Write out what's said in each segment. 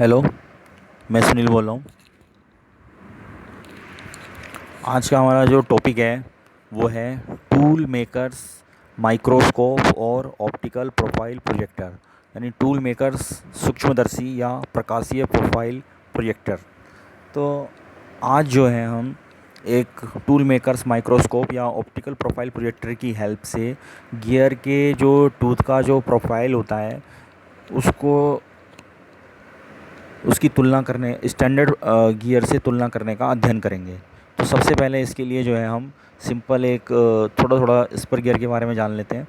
Hello. मैं सुनील बोल रहा हूँ। आज का हमारा जो टॉपिक है वो है टूल मेकर्स, माइक्रोस्कोप और ऑप्टिकल प्रोफाइल प्रोजेक्टर, यानी टूल मेकर्स सूक्ष्मदर्शी या प्रकाशीय प्रोफाइल प्रोजेक्टर। तो आज जो है हम एक टूल मेकर्स माइक्रोस्कोप या ऑप्टिकल प्रोफाइल प्रोजेक्टर की हेल्प से गियर के जो टूथ का जो प्रोफाइल होता है उसको उसकी तुलना करने स्टैंडर्ड गियर से तुलना करने का अध्ययन करेंगे। तो सबसे पहले इसके लिए जो है हम सिंपल एक थोड़ा थोड़ा स्पर गियर के बारे में जान लेते हैं।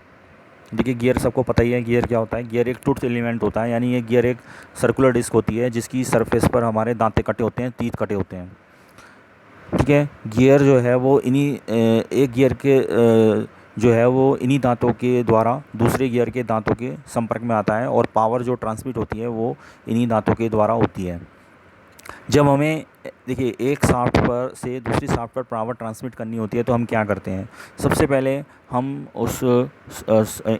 देखिए, गियर सबको पता ही है। गियर क्या होता है? गियर एक टूथ एलिमेंट होता है, यानी ये गियर एक सर्कुलर डिस्क होती है जिसकी सरफेस पर हमारे दांते कटे होते हैं, तीत कटे होते हैं। ठीक है। गियर जो है वो इन्हीं एक गियर के जो है वो इन्हीं दांतों के द्वारा दूसरे गियर के दांतों के संपर्क में आता है, और पावर जो ट्रांसमिट होती है वो इन्हीं दांतों के द्वारा होती है। जब हमें देखिए एक शाफ्ट पर से दूसरी शाफ्ट पर पावर ट्रांसमिट करनी होती है तो हम क्या करते हैं? सबसे पहले हम उस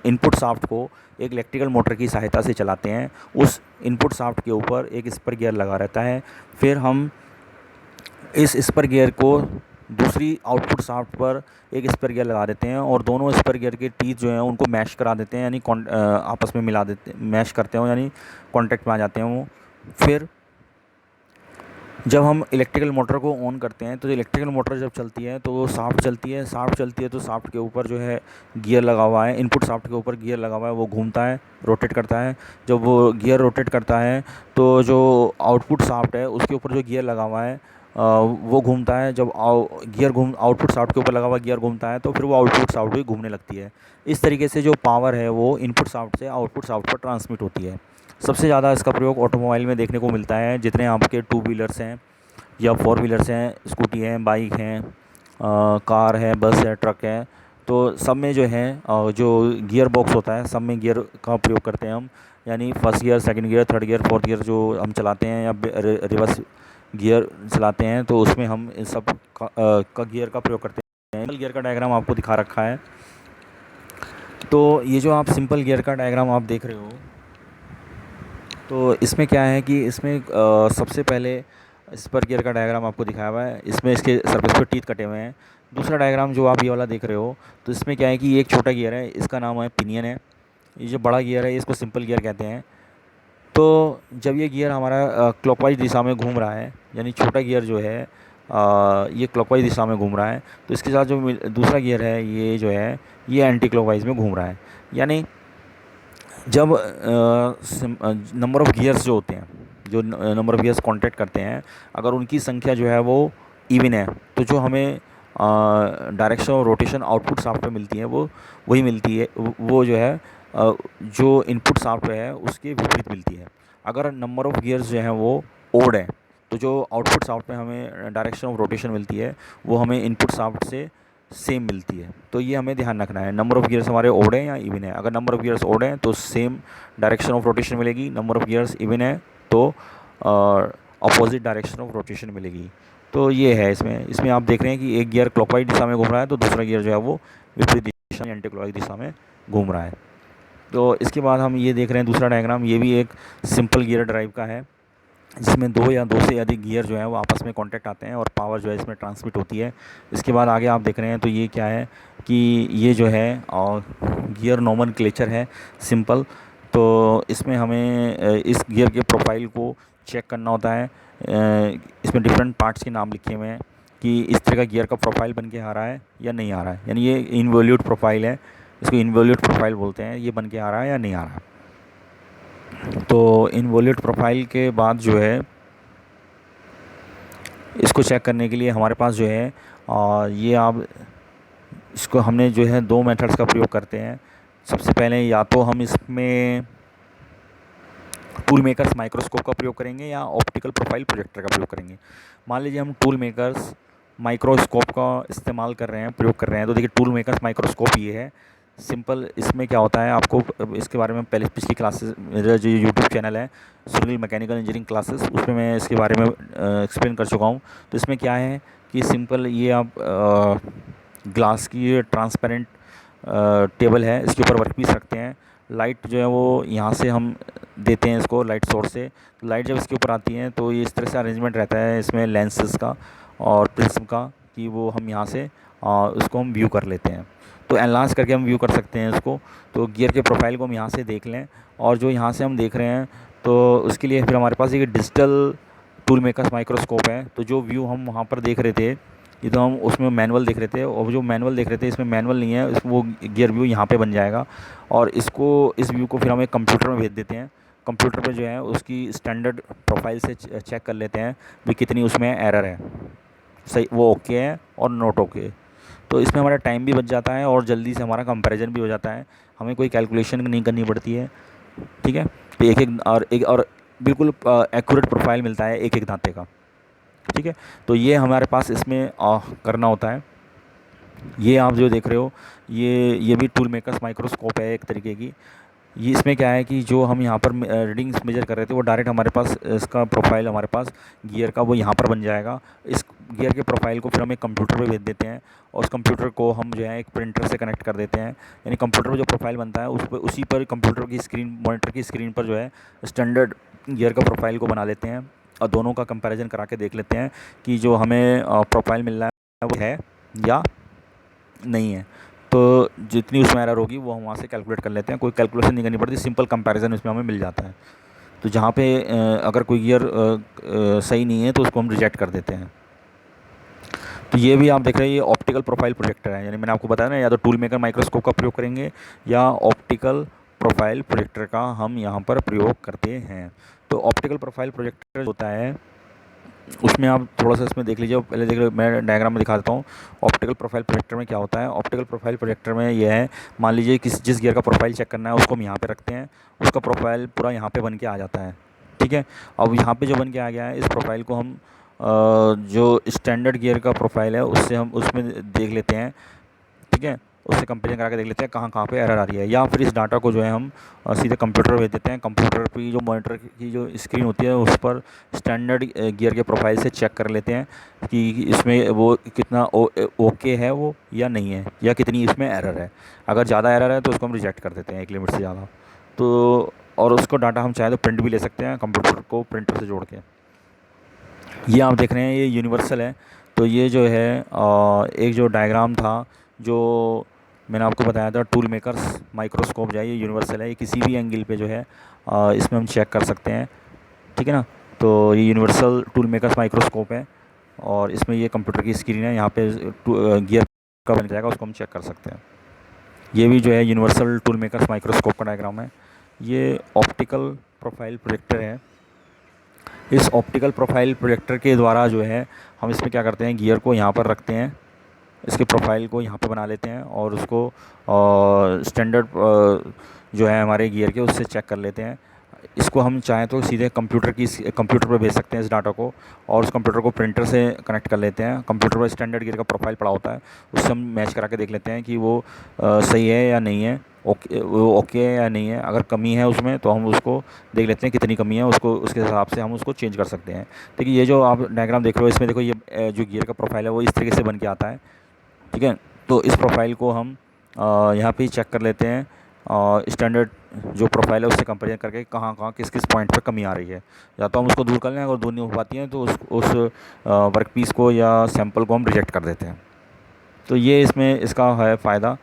इनपुट शाफ्ट को एक इलेक्ट्रिकल मोटर की सहायता से चलाते हैं। उस इनपुट शाफ्ट के ऊपर एक स्पर गियर लगा रहता है। फिर हम इस स्पर गियर को दूसरी आउटपुट शाफ्ट पर एक स्पर गियर लगा देते हैं, और दोनों स्पर गियर के टीथ जो हैं उनको मैश करा देते हैं, यानी आपस में मिला देते, मैश करते हैं, यानी कांटेक्ट में आ जाते हैं वो। फिर जब हम इलेक्ट्रिकल मोटर को ऑन करते हैं तो इलेक्ट्रिकल मोटर जब चलती है तो शाफ्ट चलती है, तो शाफ्ट के ऊपर जो है गियर लगा हुआ है, इनपुट शाफ्ट के ऊपर गियर लगा हुआ है, वो घूमता है, रोटेट करता है। जब वो गियर रोटेट करता है तो जो आउटपुट शाफ्ट है उसके ऊपर जो गियर लगा हुआ है वो घूमता है। जब गियर घूम आउटपुट शाफ्ट के ऊपर लगा हुआ गियर घूमता है तो फिर वो आउटपुट शाफ्ट भी घूमने लगती है। इस तरीके से जो पावर है वो इनपुट शाफ्ट से आउटपुट शाफ्ट पर ट्रांसमिट होती है। सबसे ज़्यादा इसका प्रयोग ऑटोमोबाइल में देखने को मिलता है। जितने आपके टू व्हीलर्स हैं या फोर व्हीलर्स हैं, स्कूटी हैं, बाइक हैं, कार है, बस है, ट्रक है, तो सब में जो है जो गियर बॉक्स होता है सब में गियर का प्रयोग करते हैं हम। यानी first gear, second gear, third gear, fourth gear जो हम चलाते हैं, या रिवर्स गियर चलाते हैं, तो उसमें हम इन सब का गियर का प्रयोग करते हैं। गियर का डायग्राम आपको दिखा रखा है। तो ये जो आप सिंपल गियर का डायग्राम आप देख रहे हो, तो इसमें क्या है कि इसमें सबसे पहले स्पर गियर का डायग्राम आपको दिखाया हुआ है। इसमें इसके सरफेस पर टीथ कटे हुए हैं। दूसरा डायग्राम जो आप ये वाला देख रहे हो, तो इसमें क्या है कि एक छोटा गियर है, इसका नाम है पिनियन है। ये जो बड़ा गियर है इसको सिंपल गियर कहते हैं। तो जब ये गियर हमारा क्लॉकवाइज दिशा में घूम रहा है, यानी छोटा गियर जो है ये क्लॉकवाइज दिशा में घूम रहा है, तो इसके साथ जो दूसरा गियर है ये जो है ये एंटी क्लॉकवाइज में घूम रहा है। यानी जब नंबर ऑफ़ गियर्स जो होते हैं, जो नंबर ऑफ़ गियर्स कांटेक्ट करते हैं, अगर उनकी संख्या जो है वो इवन है, तो जो हमें direction of rotation output shaft पे मिलती है वो वही मिलती है, वो जो है जो इनपुट शाफ्ट पे है उसके विपरीत मिलती है। अगर नंबर ऑफ़ गियर्स जो हैं वो ओड है, तो जो आउटपुट शाफ्ट पे हमें डायरेक्शन ऑफ रोटेशन मिलती है वो हमें इनपुट शाफ्ट से सेम मिलती है। तो ये हमें ध्यान रखना है, नंबर ऑफ़ गियर्स हमारे ओड है या इवन है। अगर नंबर ऑफ़ गियर्स ओड है तो सेम डायरेक्शन ऑफ रोटेशन मिलेगी, नंबर ऑफ़ गियर्स इवन है तो अपोजिट डायरेक्शन ऑफ रोटेशन मिलेगी। तो ये है इसमें इसमें आप देख रहे हैं कि एक गियर क्लॉकवाइज दिशा में घूम रहा है, तो दूसरा गियर जो है वो विपरीत दिशा एंटी क्लॉकवाइज दिशा में घूम रहा है। तो इसके बाद हम ये देख रहे हैं दूसरा डायग्राम, ये भी एक सिंपल गियर ड्राइव का है, जिसमें दो या दो से अधिक गियर जो है वो आपस में कांटेक्ट आते हैं और पावर जो है इसमें ट्रांसमिट होती है। इसके बाद आगे आप देख रहे हैं तो ये क्या है कि ये जो है गियर नोमेनक्लेचर है सिंपल। तो इसमें हमें इस गियर के प्रोफाइल को चेक करना होता है। इसमें डिफरेंट पार्ट्स के नाम लिखे हुए हैं कि इस तरह का गियर का प्रोफाइल बन के आ रहा है या नहीं आ रहा है, यानी ये इनवॉल्यूट प्रोफाइल है, इसको इनवॉल्यूट प्रोफाइल बोलते हैं, ये बन के आ रहा है या नहीं आ रहा है। तो इनवॉल्यूट प्रोफाइल के बाद जो है इसको चेक करने के लिए हमारे पास जो है ये आप इसको हमने जो है दो मेथड्स का प्रयोग करते हैं। सबसे पहले या तो हम इसमें टूल मेकर्स माइक्रोस्कोप का प्रयोग करेंगे या ऑप्टिकल प्रोफाइल प्रोजेक्टर का प्रयोग करेंगे। मान लीजिए हम टूल मेकर्स माइक्रोस्कोप का इस्तेमाल कर रहे हैं, प्रयोग कर रहे हैं, तो देखिए टूल मेकर्स माइक्रोस्कोप ये है सिंपल। इसमें क्या होता है, आपको इसके बारे में पहले पिछली क्लासेस, मेरा जो यूट्यूब चैनल है सुनील मैकेनिकल इंजीनियरिंग क्लासेस, उसमें मैं इसके बारे में एक्सप्लेन कर चुका हूँ। तो इसमें क्या है कि सिंपल ये आप ग्लास की ट्रांसपेरेंट टेबल है, इसके ऊपर वर्कपीस रखते हैं। लाइट जो है वो यहाँ से हम देते हैं इसको लाइट सोर्स से। तो लाइट जब इसके ऊपर आती है तो ये इस तरह से अरेंजमेंट रहता है इसमें लेंसेज का और प्रिज्म का कि वो हम यहाँ से उसको हम व्यू कर लेते हैं। तो एनलांस करके हम व्यू कर सकते हैं इसको। तो गियर के प्रोफाइल को हम यहाँ से देख लें, और जो यहाँ से हम देख रहे हैं तो उसके लिए फिर हमारे पास एक डिजिटल टूल मेकर माइक्रोस्कोप है। तो जो व्यू हम वहाँ पर देख रहे थे, ये तो हम उसमें मैनुअल देख रहे थे, और जो मैनुअल देख रहे थे इसमें मैनुअल नहीं है, वो गियर व्यू यहाँ पे बन जाएगा। और इसको इस व्यू को फिर हम एक कंप्यूटर में भेज देते हैं। कंप्यूटर पे जो है उसकी स्टैंडर्ड प्रोफाइल से चेक कर लेते हैं भी कितनी उसमें एरर है, सही वो ओके है और नॉट ओके। तो इसमें हमारा टाइम भी बच जाता है और जल्दी से हमारा कंपैरिजन भी हो जाता है, हमें कोई कैलकुलेशन नहीं करनी पड़ती है। ठीक है, तो एक और बिल्कुल एक्यूरेट प्रोफाइल मिलता है एक एक दांते का। ठीक है, तो ये हमारे पास इसमें करना होता है। ये आप जो देख रहे हो ये भी टूल मेकर्स माइक्रोस्कोप है एक तरीके की। ये इसमें क्या है कि जो हम यहाँ पर रीडिंग्स मेजर कर रहे थे वो डायरेक्ट हमारे पास इसका प्रोफाइल हमारे पास गियर का वो यहाँ पर बन जाएगा। इस गियर के प्रोफाइल को फिर हम एक कंप्यूटर पे भेज देते हैं, और उस कंप्यूटर को हम जो है एक प्रिंटर से कनेक्ट कर देते हैं। यानी कंप्यूटर पर जो प्रोफाइल बनता है उस पर उसी पर कंप्यूटर की स्क्रीन मॉनिटर की स्क्रीन पर जो है स्टैंडर्ड गियर का प्रोफाइल को बना लेते हैं, और दोनों का कंपेरिजन करा के देख लेते हैं कि जो हमें प्रोफाइल मिल रहा है वो है या नहीं है। तो जितनी उसमें एरर होगी वो हम वहाँ से कैलकुलेट कर लेते हैं, कोई कैलकुलेशन नहीं करनी पड़ती, सिंपल कंपैरिजन इसमें हमें मिल जाता है। तो जहाँ पे अगर कोई गियर सही नहीं है तो उसको हम रिजेक्ट कर देते हैं। तो ये भी आप देख रहे हैं, ये ऑप्टिकल प्रोफाइल प्रोजेक्टर है। यानी मैंने आपको बताया ना, या तो टूल मेकर माइक्रोस्कोप का प्रयोग करेंगे या ऑप्टिकल प्रोफाइल प्रोजेक्टर का हम यहाँ पर प्रयोग करते हैं। तो ऑप्टिकल प्रोफाइल प्रोजेक्टर होता है, उसमें आप थोड़ा सा इसमें देख लीजिए, पहले देख लीजिए, मैं डायग्राम में दिखा देता हूँ। ऑप्टिकल प्रोफाइल प्रोजेक्टर में क्या होता है, ऑप्टिकल प्रोफाइल प्रोजेक्टर में ये है, मान लीजिए जिस गियर का प्रोफाइल चेक करना है उसको हम यहाँ पे रखते हैं, उसका प्रोफाइल पूरा यहाँ पे बन के आ जाता है। ठीक है, अब यहाँ पे जो बन के आ गया है इस प्रोफाइल को हम जो स्टैंडर्ड गियर का प्रोफाइल है उससे हम उसमें देख लेते हैं। ठीक है, उससे कंपेरिजन करा के देख लेते हैं कहाँ कहाँ पे एरर आ रही है, या फिर इस डाटा को जो है हम सीधे कंप्यूटर भेज देते हैं। कंप्यूटर की जो मॉनिटर की जो स्क्रीन होती है उस पर स्टैंडर्ड गियर के प्रोफाइल से चेक कर लेते हैं कि इसमें वो कितना ओके है वो या नहीं है, या कितनी इसमें एरर है। अगर ज़्यादा एरर है तो उसको हम रिजेक्ट कर देते हैं एक लिमिट से ज़्यादा। तो और उसको डाटा हम चाहे तो प्रिंट भी ले सकते हैं कंप्यूटर को प्रिंटर से जोड़ के। ये आप देख रहे हैं ये यूनिवर्सल है। तो ये जो है एक जो डायग्राम था जो मैंने आपको बताया था, टूल मेकर्स माइक्रोस्कोप जो है ये यूनिवर्सल है, ये किसी भी एंगल पे जो है इसमें हम चेक कर सकते हैं। ठीक है ना, तो ये यूनिवर्सल टूल मेकर्स माइक्रोस्कोप है, और इसमें ये कंप्यूटर की स्क्रीन है, यहाँ पे गियर का बन जाएगा उसको हम चेक कर सकते हैं। ये भी जो है यूनिवर्सल टूल मेकर्स माइक्रोस्कोप का डायग्राम है। ये ऑप्टिकल प्रोफाइल प्रोजेक्टर है। इस ऑप्टिकल प्रोफाइल प्रोजेक्टर के द्वारा जो है हम इसमें क्या करते हैं, गियर को यहाँ पर रखते हैं, इसके प्रोफाइल को यहाँ पे बना लेते हैं, और उसको स्टैंडर्ड जो है हमारे गियर के उससे चेक कर लेते हैं। इसको हम चाहें तो सीधे कंप्यूटर पर भेज सकते हैं इस डाटा को, और उस कंप्यूटर को प्रिंटर से कनेक्ट कर लेते हैं। कंप्यूटर पर स्टैंडर्ड गियर का प्रोफाइल पड़ा होता है, उससे हम मैच करा के देख लेते हैं कि वो सही है या नहीं है, वो ओके है या नहीं है। अगर कमी है उसमें तो हम उसको देख लेते हैं कितनी कमी है, उसको उसके हिसाब से हम उसको चेंज कर सकते हैं। देखिए ये जो आप डायग्राम देख रहे हो इसमें देखो, ये जो गियर का प्रोफाइल है वो इस तरीके से बन के आता है। ठीक है, तो इस प्रोफाइल को हम यहाँ पे ही चेक कर लेते हैं, स्टैंडर्ड जो प्रोफाइल है उससे कंपेरिजन करके कहाँ कहाँ किस किस पॉइंट पर कमी आ रही है, या तो हम उसको दूर कर लें, अगर दूर नहीं हो पाती है तो उस वर्क पीस को या सैंपल को हम रिजेक्ट कर देते हैं। तो ये इसमें इसका है फ़ायदा।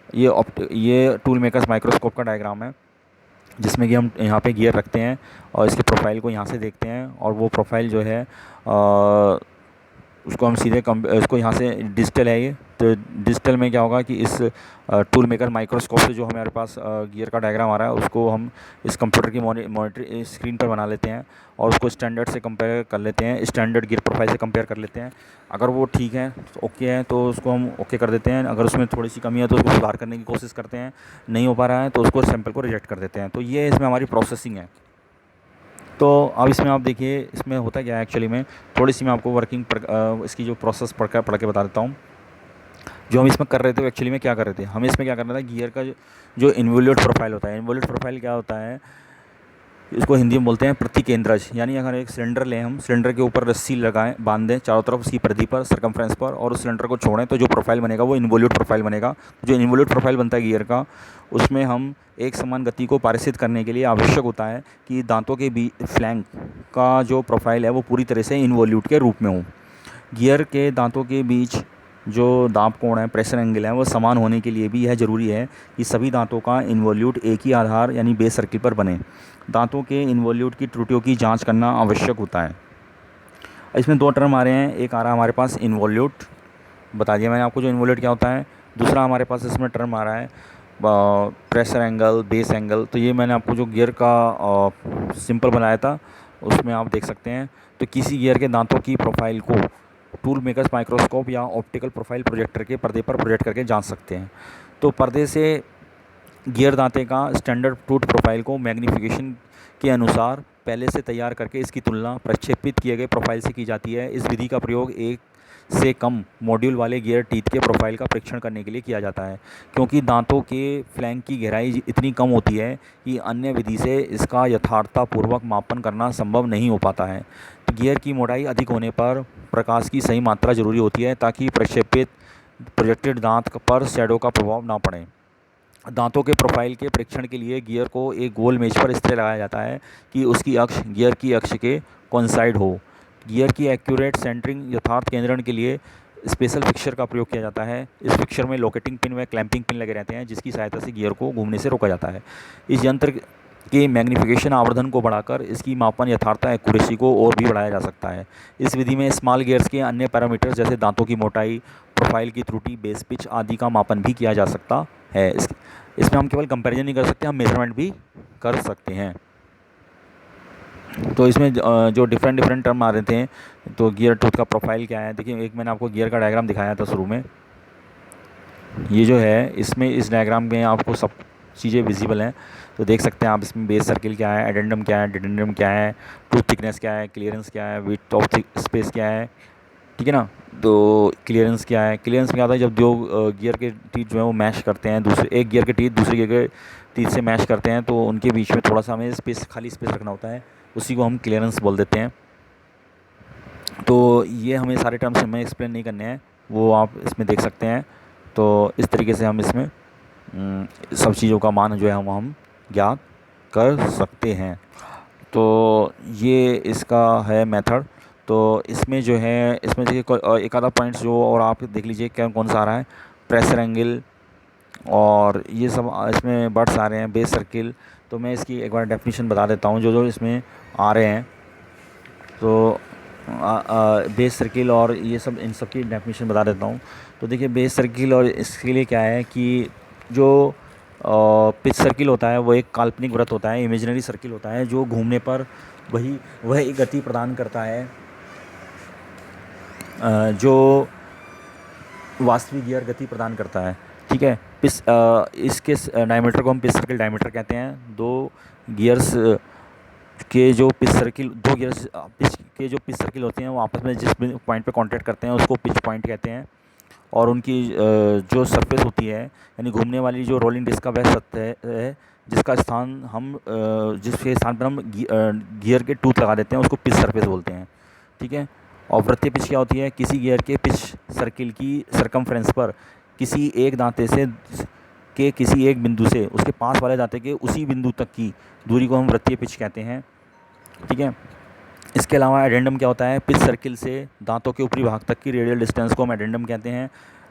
ये टूल मेकर्स माइक्रोस्कोप का डायग्राम है, जिसमें कि हम यहाँ पे गियर रखते हैं और इसके प्रोफाइल को यहाँ से देखते हैं, और वो प्रोफाइल जो है उसको हम सीधे इसको यहाँ से डिजिटल है ये, तो डिजिटल में क्या होगा कि इस टूल मेकर माइक्रोस्कोप से जो हमारे पास गियर का डायग्राम आ रहा है उसको हम इस कंप्यूटर की मॉनिटर स्क्रीन पर बना लेते हैं, और उसको स्टैंडर्ड से कंपेयर कर लेते हैं, स्टैंडर्ड गियर प्रोफाइल से कंपेयर कर लेते हैं। अगर वो ठीक है तो ओके है तो उसको हम ओके कर देते हैं, अगर उसमें थोड़ी सी कमी है तो उसको सुधार करने की कोशिश करते हैं, नहीं हो पा रहा है तो उसको सैंपल को रिजेक्ट कर देते हैं। तो ये इसमें हमारी प्रोसेसिंग है। तो अब इसमें आप देखिए इसमें होता क्या है एक्चुअली में, थोड़ी सी मैं आपको इसकी जो प्रोसेस पढ़ के बता देता हूँ। जो हम इसमें कर रहे थे एक्चुअली में क्या कर रहे थे, हम इसमें क्या करना था, गियर का जो इन्वोल्यूट प्रोफाइल होता है, इन्वोल्यूट प्रोफाइल क्या होता है, इसको हिंदी में बोलते हैं प्रतिकेंद्रज। यानी अगर एक सिलेंडर लें, हम सिलेंडर के ऊपर रस्सी लगाएं, बांध दें चारों तरफ उसकी परिधि पर, सरकमफ्रेंस पर, और उस सिलेंडर को छोड़ें तो जो प्रोफाइल बनेगा वो इन्वोल्यूट प्रोफाइल बनेगा। जो इन्वोल्यूट प्रोफाइल बनता है गियर का, उसमें हम एक समान गति को पारित करने के लिए आवश्यक होता है कि दांतों के बीच फ्लैंक का जो प्रोफाइल है वो पूरी तरह से इन्वोल्यूट के रूप में हो। गियर के दांतों के बीच जो दाब कोण है, प्रेशर एंगल है, वो समान होने के लिए भी यह ज़रूरी है कि सभी दांतों का इन्वोल्यूट एक ही आधार यानी बेस सर्किल पर बने। दांतों के इन्वोल्यूट की त्रुटियों की जांच करना आवश्यक होता है। इसमें दो टर्म आ रहे हैं, एक आ रहा है हमारे पास इन्वोल्यूट, बता दिया मैंने आपको जो इन्वोल्यूट क्या होता है। दूसरा हमारे पास इसमें टर्म आ रहा है प्रेशर एंगल, बेस एंगल। तो ये मैंने आपको जो गियर का सिंपल बनाया था उसमें आप देख सकते हैं। तो किसी गियर के दांतों की प्रोफाइल को टूल मेकर्स माइक्रोस्कोप या ऑप्टिकल प्रोफाइल प्रोजेक्टर के पर्दे पर प्रोजेक्ट करके जांच सकते हैं। तो पर्दे से गियर दांते का स्टैंडर्ड टूथ प्रोफाइल को मैग्नीफिकेशन के अनुसार पहले से तैयार करके इसकी तुलना प्रक्षेपित किए गए प्रोफाइल से की जाती है। इस विधि का प्रयोग एक से कम मॉड्यूल वाले गियर टीथ के प्रोफाइल का परीक्षण करने के लिए किया जाता है, क्योंकि दांतों के फ्लैंक की गहराई इतनी कम होती है कि अन्य विधि से इसका यथार्थतापूर्वक मापन करना संभव नहीं हो पाता है। तो गियर की मोटाई अधिक होने पर प्रकाश की सही मात्रा जरूरी होती है ताकि प्रक्षेपित प्रोजेक्टेड दांत पर शैडो का प्रभाव ना पड़े। दांतों के प्रोफाइल के परीक्षण के लिए गियर को एक गोल मेज पर इस तरह लगाया जाता है कि उसकी अक्ष गियर की अक्ष के कोइंसाइड हो। गियर की एक्यूरेट सेंटरिंग यथार्थ केंद्रण के लिए स्पेशल फिक्सर का प्रयोग किया जाता है। इस फिक्सर में लोकेटिंग पिन व क्लैंपिंग पिन लगे रहते हैं, जिसकी सहायता से गियर को घूमने से रोका जाता है। इस यंत्र के मैग्नीफिकेशन आवर्धन को बढ़ाकर इसकी मापन यथार्थता एक्यूरेसी को और भी बढ़ाया जा सकता है। इस विधि में स्मॉल गियर्स के अन्य पैरामीटर जैसे दांतों की मोटाई, प्रोफाइल की त्रुटि, बेस पिच आदि का मापन भी किया जा सकता है। इसमें हम केवल कंपैरिजन नहीं कर सकते, हम मेजरमेंट भी कर सकते हैं। तो इसमें जो डिफरेंट टर्म आ रहे थे, तो गियर टूथ का प्रोफाइल क्या है, देखिए एक मैंने आपको गियर का डायग्राम दिखाया था शुरू में। ये जो है इसमें इस डायग्राम में आपको सब चीज़ें विजिबल हैं, तो देख सकते हैं आप इसमें बेस सर्किल क्या है, एडेंडम क्या है, डिडेंडम क्या है, टूथ थिकनेस क्या है, क्लियरेंस क्या है, विड्थ ऑफ स्पेस क्या है, ठीक है ना। तो क्लियरेंस क्या है, क्लियरेंस में क्या होता है, जब दो गियर के टीथ जो है वो मैश करते हैं, दूसरे एक गियर के टीथ दूसरे गियर के टीथ से मैश करते हैं, तो उनके बीच में थोड़ा सा हमें स्पेस, खाली स्पेस रखना होता है, उसी को हम क्लियरेंस बोल देते हैं। तो ये हमें सारे टर्म्स हमें एक्सप्लेन नहीं करने हैं, वो आप इसमें देख सकते हैं। तो इस तरीके से हम इसमें सब चीज़ों का मान जो है हम ज्ञात कर सकते हैं। तो ये इसका है मेथड। तो इसमें जो है, इसमें देखिए एक आधा पॉइंट्स जो और आप देख लीजिए क्या कौन सा आ रहा है, प्रेशर एंगल और ये सब इसमें बर्ड्स आ रहे हैं, बेस सर्किल। तो मैं इसकी एक बार डेफिनेशन बता देता हूँ जो जो इसमें आ रहे हैं। तो बेस सर्किल और ये सब, इन सब की डेफिनेशन बता देता हूँ। तो देखिए बेस सर्किल और इसके लिए क्या है कि जो पिच सर्किल होता है वो एक काल्पनिक वृत्त होता है, इमेजिनरी सर्किल होता है, जो घूमने पर वह एक गति प्रदान करता है जो वास्तविक गियर गति प्रदान करता है, ठीक है। इसके डायमीटर को हम पिच सर्किल डायमीटर कहते हैं। दो गियर्स के जो पिच सर्किल, दो गियर्स पिच के जो पिच सर्किल होते हैं वो आपस में जिस पॉइंट पे कांटेक्ट करते हैं उसको पिच पॉइंट कहते हैं। और उनकी जो सरफेस होती है, यानी घूमने वाली जो रोलिंग डिस्क का वह सतह है जिसका स्थान हम जिसके स्थान पर हम गियर के टूथ लगा देते हैं, उसको पिच सरफेस बोलते हैं, ठीक है। और वृत्तीय पिच क्या होती है, किसी गियर के पिच सर्किल की सरकमफ्रेंस पर किसी एक दांते से के किसी एक बिंदु से उसके पास वाले दांते के उसी बिंदु तक की दूरी को हम वृत्तीय पिच कहते हैं, ठीक है। इसके अलावा एडेंडम क्या होता है, पिच सर्किल से दांतों के ऊपरी भाग तक की रेडियल डिस्टेंस को हम एडेंडम कहते हैं।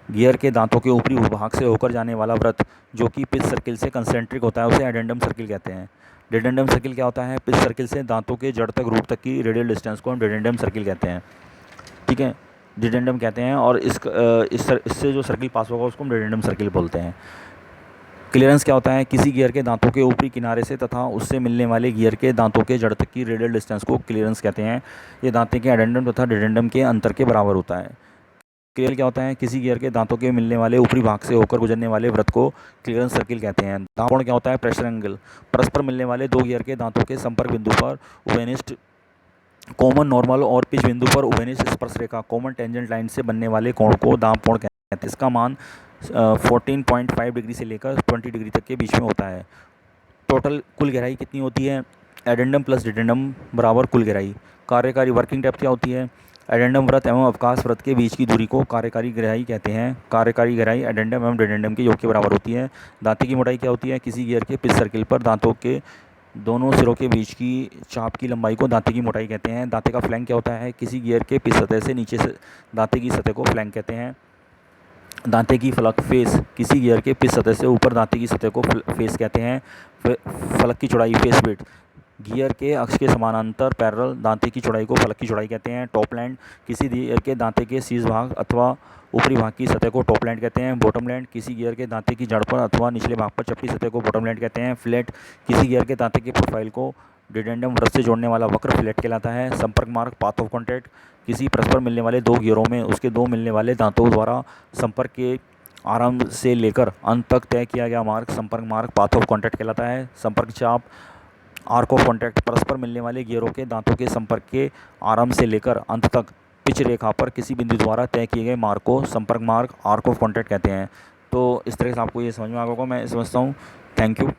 गियर के दांतों के ऊपरी भाग से होकर जाने वाला वृत्त जो कि पिच सर्किल से कंसेंट्रिक होता है उसे एडेंडम सर्किल कहते हैं। डिडेंडम सर्किल क्या होता है, पिच सर्किल से दांतों के जड़ तक रूट तक की रेडियल डिस्टेंस को हम डिडेंडम सर्किल कहते हैं, ठीक है, डिडेंडम कहते हैं। और इससे जो सर्किल पास होगा उसको हम डिडेंडम सर्किल बोलते हैं। क्लियरेंस क्या होता है, किसी गियर के दांतों के ऊपरी किनारे से तथा उससे मिलने वाले गियर के दांतों के जड़ तक की रेडियल डिस्टेंस को क्लियरेंस कहते हैं। ये दांते के एडेंडम तथा डिडेंडम के अंतर के बराबर होता है। क्लियर क्या होता है, किसी गियर के दांतों के मिलने वाले ऊपरी भाग से होकर गुजरने वाले वृत्त को क्लियरेंस सर्किल कहते हैं। दांतों क्या होता है, प्रेशर एंगल, परस्पर मिलने वाले दो गियर के दांतों के संपर्क बिंदु पर उभयनिष्ठ कॉमन नॉर्मल और पिच बिंदु पर उभयनिष्ठ स्पर्श रेखा कॉमन टेंजेंट लाइन से बनने वाले कोण को दाब कोण कहते हैं। इसका मान 14.5 डिग्री से लेकर 20 डिग्री तक के बीच में होता है। टोटल कुल गहराई कितनी होती है, एडेंडम प्लस डिडेंडम बराबर कुल गहराई। कार्यकारी वर्किंग डेप्थ क्या होती है? एडेंडम वृत्त एवं अवकाश वृत्त के बीच की दूरी को कार्यकारी गहराई कहते हैं। कार्यकारी गहराई एडेंडम एवं डिडेंडम के योग के बराबर होती है। दांते की मोटाई क्या होती है? किसी गियर के पिच सर्किल पर दांतों के दोनों सिरों के बीच की चाप की लंबाई को दांते की मोटाई कहते हैं। दांते का फ्लैंक क्या होता है? किसी गियर के पिच सतह से नीचे से दांते की सतह को फ्लैंक कहते हैं। दांते की फलक फेस किसी गियर के पिच सतह से ऊपर दांते की सतह को फेस कहते हैं। फलक की चौड़ाई फेस विड्थ गियर के अक्ष के समानांतर पैरेलल दांते की चौड़ाई को फलक की चौड़ाई कहते हैं। टॉप लैंड किसी गियर के दांते के शीर्ष भाग अथवा ऊपरी भाग की सतह को टॉप लैंड कहते हैं। बॉटम लैंड किसी गियर के दांते की जड़ पर अथवा निचले भाग पर चपटी सतह को बॉटम लैंड कहते हैं। फ्लैट किसी गियर के दांते के प्रोफाइल को डिडेंडम वृत्त से जोड़ने वाला वक्र फ्लैट कहलाता है। संपर्क मार्ग पाथ ऑफ कॉन्टैक्ट किसी परस्पर मिलने वाले दो गियरों में उसके दो मिलने वाले दांतों द्वारा संपर्क के आरंभ से लेकर अंत तक तय किया गया मार्ग संपर्क मार्ग पाथ ऑफ कॉन्टैक्ट कहलाता है। संपर्क चाप आर्क ऑफ कॉन्टैक्ट परस्पर मिलने वाले गियरों के दांतों के संपर्क के आरंभ से लेकर अंत तक पिच रेखा पर किसी बिंदु द्वारा तय किए गए मार्ग को संपर्क मार्ग आर्क ऑफ कॉन्टैक्ट कहते हैं। तो इस तरह से आपको ये समझ में आ गया होगा, मैं समझता हूँ। Thank you.